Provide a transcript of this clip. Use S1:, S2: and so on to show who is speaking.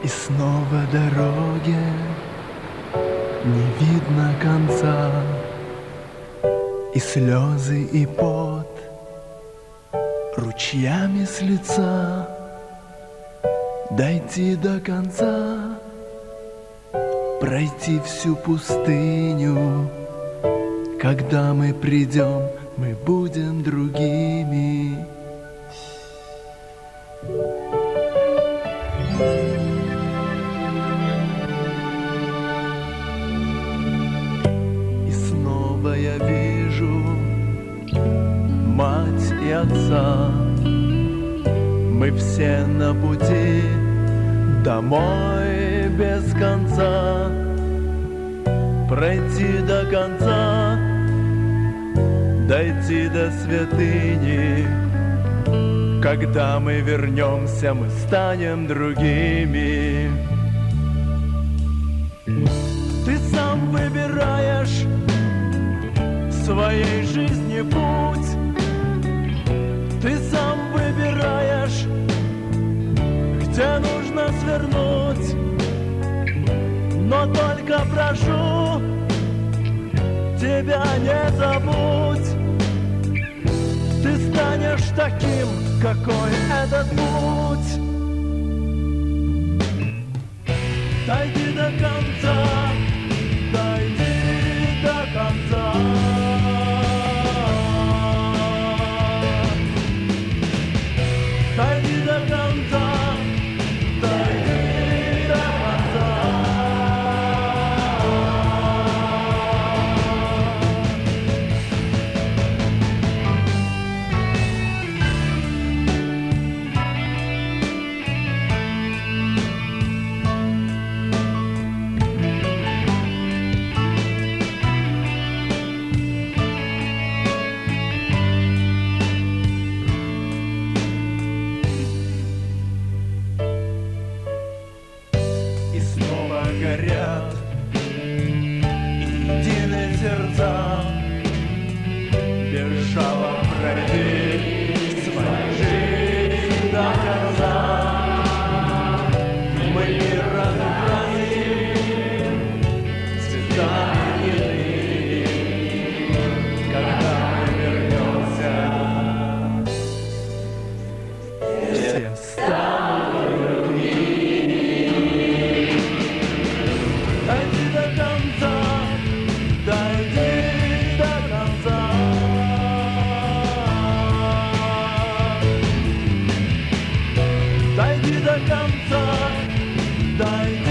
S1: И снова дороги не видно конца, и слезы, и пот ручьями с лица. Дойти до конца, пройти всю пустыню. Когда мы придем, мы будем другими. И снова я вижу мать и отца. Мы все на пути домой без конца. Пройти до конца, дойти до святыни. Когда мы вернемся, мы станем другими. Ты сам выбираешь в своей жизни путь. Ты сам выбираешь, где нужно свернуть. Но только прошу, тебя не забудь. Ты станешь таким, какой этот путь. Дойди до конца, дойди до конца. Дойди до конца, дойди до конца. И снова горят единые сердца. Без жалоб пройди свою жизнь до конца. Мы мир разукрасим цветами иными. Когда мы вернемся, все станут другими. Дойди до конца, дойди до конца. Дойди до конца, дойди.